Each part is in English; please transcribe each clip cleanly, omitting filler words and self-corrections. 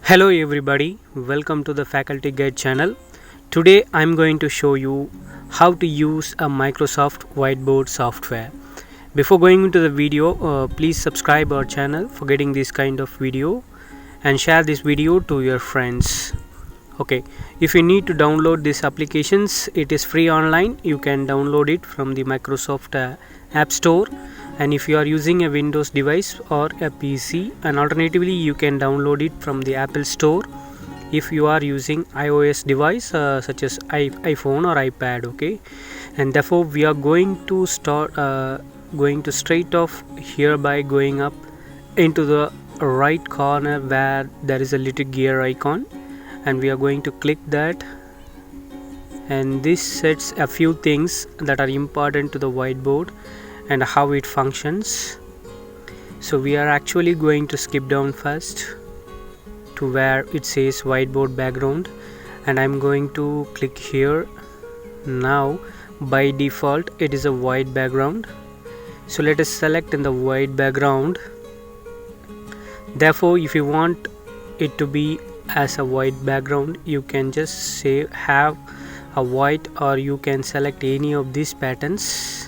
Hello everybody, welcome to the Faculty Guide channel. Today I'm going to show you how to use a Microsoft Whiteboard software. Before going into the video, please subscribe our channel for getting this kind of video and share this video to your friends. Okay, if you need to download these applications, it is free online. You can download it from the Microsoft App Store, and if you are using a Windows device or a PC, and alternatively you can download it from the Apple Store if you are using iOS device such as iPhone or iPad. Okay, and therefore we are going to start going to straight off here by going up into the right corner where there is a little gear icon, and we are going to click that, and this sets a few things that are important to the whiteboard and how it functions. So we are actually going to skip down first to where it says whiteboard background, and I'm going to click here. Now by default it is a white background, so let us select in the white background. Therefore if you want it to be as a white background, you can just say have a white, or you can select any of these patterns.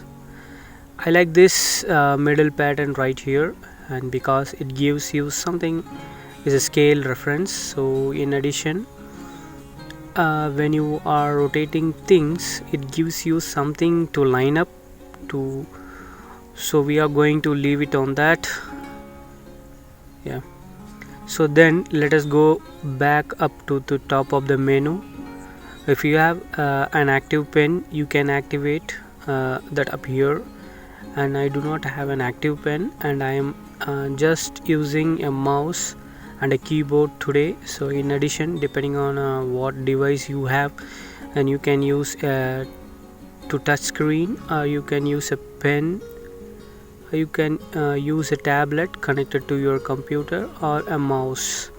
I like this middle pattern right here, and because it gives you something is a scale reference. So in addition, when you are rotating things, it gives you something to line up to, so we are going to leave it on that. Yeah, so then let us go back up to the top of the menu. If you have an active pen, you can activate that up here, and I do not have an active pen, and I am just using a mouse and a keyboard today. So in addition, depending on what device you have, and you can use to touch screen, or you can use a pen, you can use a tablet connected to your computer, or a mouse.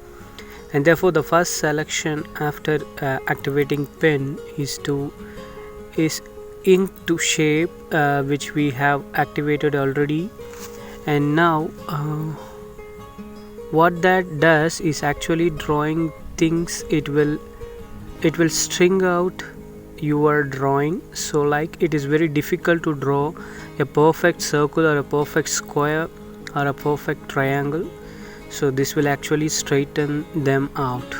And therefore the first selection after activating pen is ink to shape, which we have activated already. And now what that does is actually drawing things. It will string out your drawing. So like it is very difficult to draw a perfect circle or a perfect square or a perfect triangle, so this will actually straighten them out.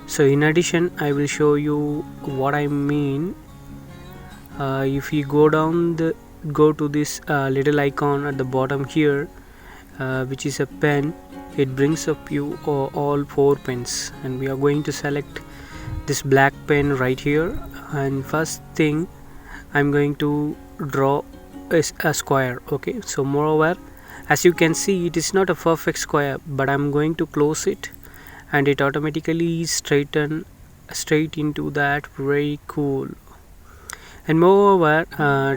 So in addition, I will show you what I mean. If you go to this little icon at the bottom here, which is a pen, it brings up you all 4 pens, and we are going to select this black pen right here. And first thing I'm going to draw is a square. Okay, so moreover, as you can see, it is not a perfect square, but I'm going to close it, and it automatically straighten straight into that. Very cool. And moreover,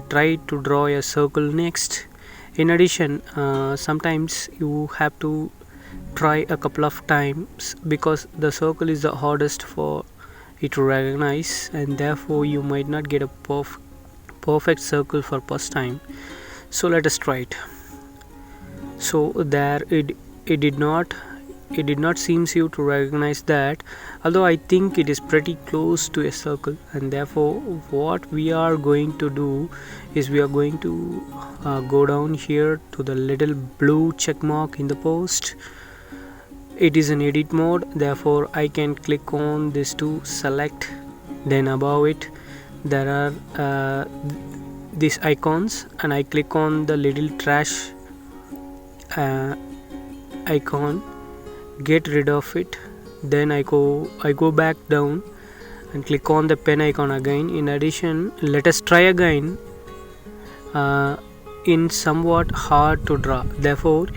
try to draw a circle next. In addition, sometimes you have to try a couple of times, because the circle is the hardest for it to recognize, and therefore you might not get a perfect circle for first time. So let us try it. So there it did not seems you to recognize that, although I think it is pretty close to a circle. And therefore what we are going to do is we are going to go down here to the little blue check mark in the post. It is in edit mode, therefore I can click on this to select. Then above it there are these icons, and I click on the little trash icon, get rid of it. Then I go back down and click on the pen icon again. In addition, let us try again in somewhat hard to draw. Therefore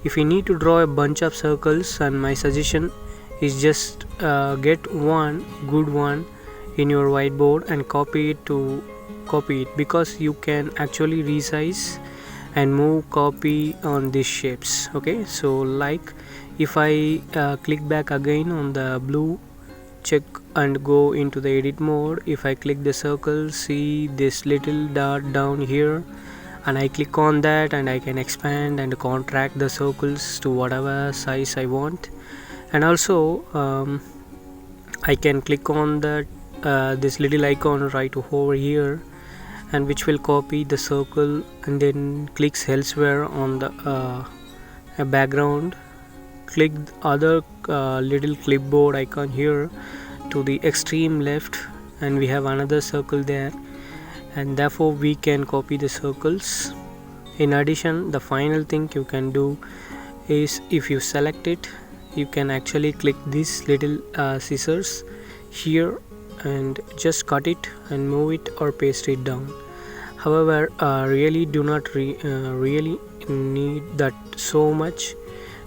if you need to draw a bunch of circles, and my suggestion is just get one good one in your whiteboard and copy it, because you can actually resize and move copy on these shapes. Okay, so like if I click back again on the blue check and go into the edit mode, if I click the circle, see this little dot down here, and I click on that, and I can expand and contract the circles to whatever size I want. And also I can click on that this little icon right over here, and which will copy the circle and then clicks elsewhere on the background. Click the other little clipboard icon here to the extreme left, and we have another circle there, and therefore we can copy the circles. In addition, the final thing you can do is, if you select it, you can actually click this little scissors here and just cut it and move it or paste it down. However, really do not really need that so much,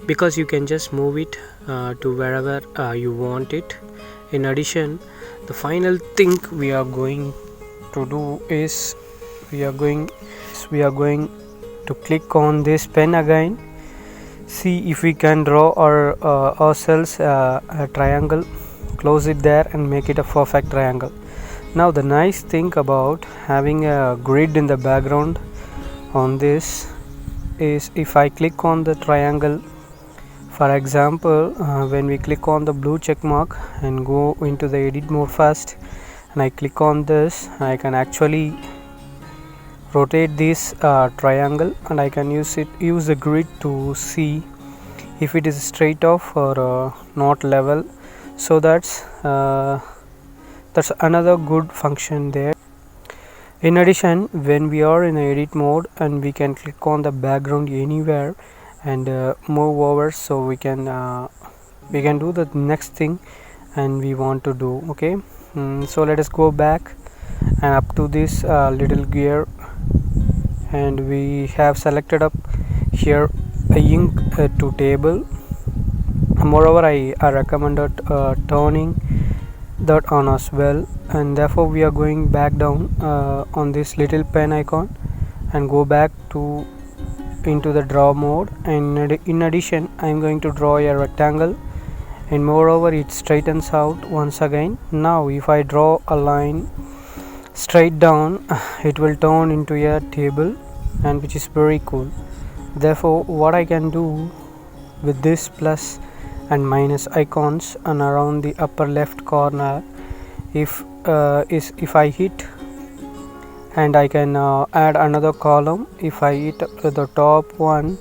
because you can just move it to wherever you want it. In addition, the final thing we are going to do is we are going to click on this pen again. See if we can draw ourselves a triangle, close it there and make it a perfect triangle. Now the nice thing about having a grid in the background on this is, if I click on the triangle, for example, when we click on the blue check mark and go into the edit mode first, and I click on this, I can actually rotate this triangle, and I can use the grid to see if it is straight off or not level. So that's another good function there. In addition, when we are in edit mode and we can click on the background anywhere and move over, so we can do the next thing and we want to do. Okay, so let us go back and up to this little gear, and we have selected up here a ink to table. Moreover, I recommended turning that on as well, and therefore we are going back down on this little pen icon and go back into the draw mode. And in addition, I am going to draw a rectangle, and moreover it straightens out once again. Now if I draw a line straight down, it will turn into a table, and which is very cool. Therefore, what I can do with this plus and minus icons and around the upper left corner, if I hit, and I can add another column. If I hit the top one,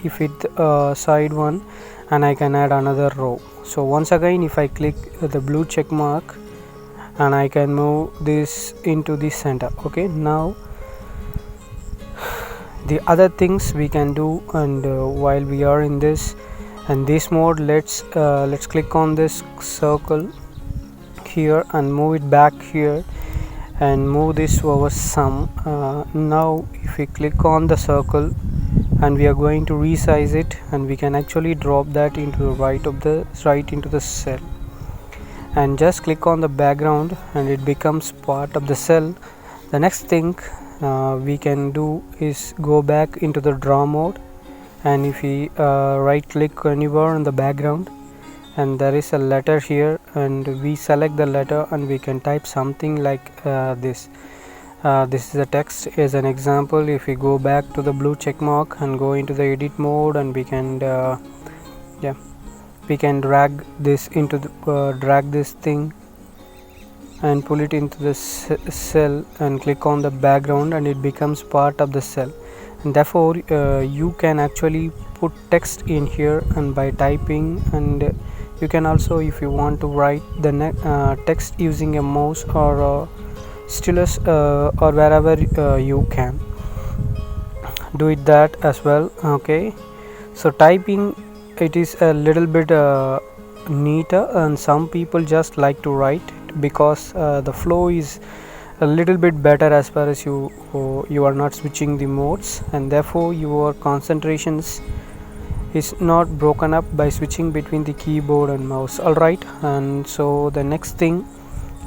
if hit side one, and I can add another row. So once again, if I click the blue check mark, and I can move this into the center. Okay, now the other things we can do, and while we are in this mode, let's click on this circle here and move it back here and move this over some. Now if we click on the circle and we are going to resize it, and we can actually drop that into the right into the cell, and just click on the background and it becomes part of the cell. The next thing we can do is go back into the draw mode, and if we right click anywhere in the background and there is a letter here, and we select the letter and we can type something like this. This is a text as an example. If we go back to the blue check mark and go into the edit mode, and we can we can drag this into the drag this thing and pull it into the cell and click on the background, and it becomes part of the cell. And therefore you can actually put text in here and by typing, and you can also, if you want to write the text using a mouse or stylus or wherever you can do it that as well. Okay, so typing, it is a little bit neater, and some people just like to write because the flow is a little bit better as far as you are not switching the modes, and therefore your concentrations is not broken up by switching between the keyboard and mouse. Alright, and so the next thing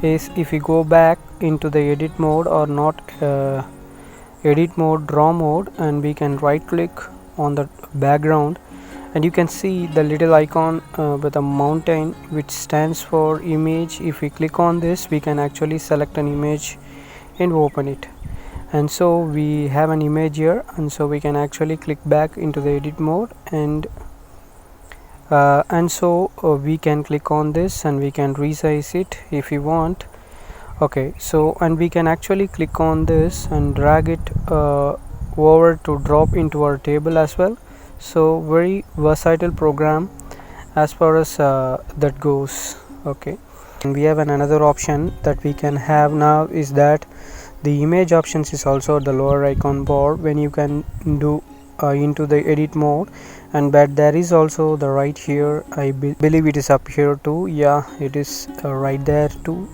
is, if we go back into the edit mode or not edit mode, draw mode, and we can right click on the background, and you can see the little icon with a mountain which stands for image. If we click on this, we can actually select an image and open it, and so we have an image here, and so we can actually click back into the edit mode and and so we can click on this and we can resize it if you want. Okay, so and we can actually click on this and drag it over to drop into our table as well. So very versatile program as far as that goes. Okay, and we have another option that we can have now is that the image options is also the lower icon bar when you can do into the edit mode, and but there is also the right here. I believe it is up here too. Yeah, it is right there too.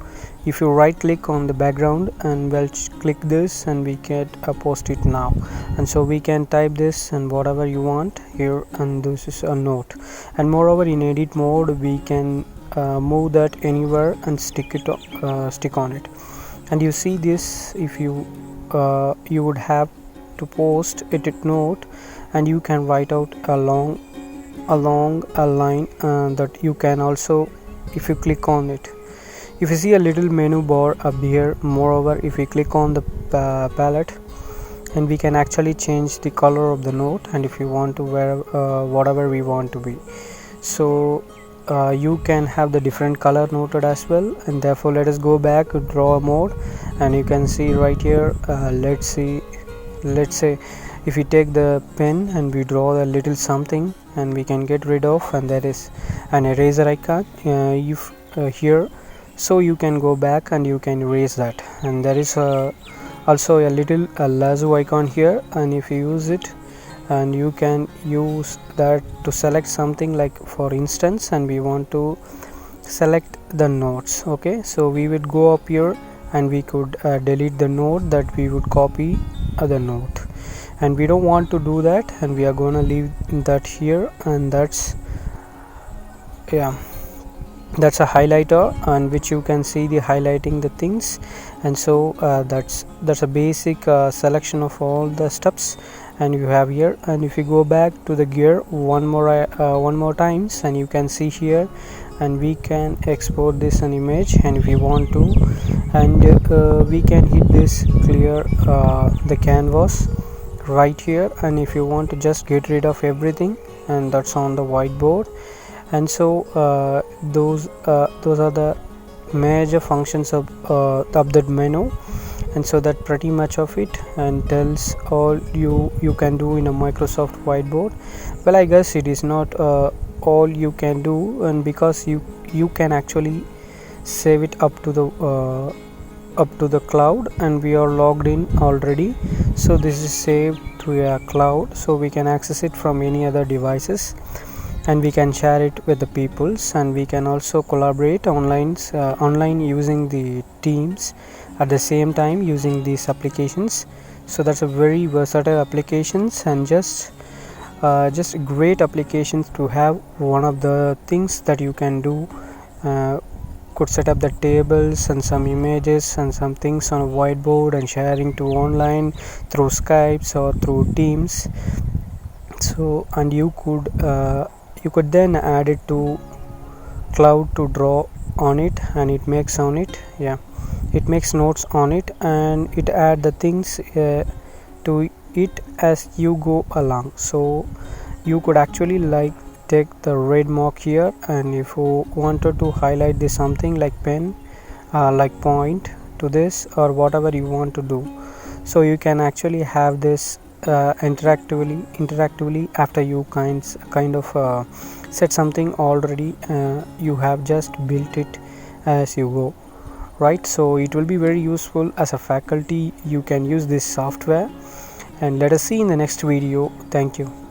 If you right click on the background and we'll click this and we get a post-it now, and so we can type this and whatever you want here, and this is a note. And moreover, in edit mode we can move that anywhere and stick on it. And you see this, if you would have to post edit note, and you can write out along a line that you can also, if you click on it, if you see a little menu bar up here. Moreover, if we click on the palette, and we can actually change the color of the note, and if you want to wear whatever we want to be, so you can have the different color noted as well. And therefore let us go back to draw mode, and you can see right here, let's say if we take the pen and we draw a little something, and we can get rid of, and there is an eraser icon here, so you can go back and you can erase that. And there is also a little lasso icon here, and if you use it, and you can use that to select something, like for instance, and we want to select the notes. Okay, so we would go up here and we could delete the note that we would copy the note, and we don't want to do that, and we are going to leave that here. And that's a highlighter on which you can see the highlighting the things. And so that's a basic selection of all the steps, and you have here. And if you go back to the gear one more times, and you can see here, and we can export this an image, and if you want to, and we can hit this clear the canvas right here, and if you want to just get rid of everything, and that's on the whiteboard. And so those are the major functions of that menu. And so that pretty much of it, and tells all you can do in a Microsoft Whiteboard. Well, I guess it is not all you can do, and because you can actually save it up to the cloud, and we are logged in already, so this is saved to a cloud, so we can access it from any other devices, and we can share it with the peoples, and we can also collaborate online using the Teams at the same time using these applications. So that's a very versatile applications, and just great applications to have. One of the things that you can do, could set up the tables and some images and some things on a whiteboard and sharing to online through Skypes or through Teams. So, and you could then add it to cloud to draw on it, and it makes notes on it, and it add the things to it as you go along. So you could actually like take the red mark here, and if you wanted to highlight this something like pen, like point to this or whatever you want to do, so you can actually have this interactively after you kind of set something already. You have just built it as you go, right? So it will be very useful as a faculty. You can use this software, and let us see in the next video. Thank you.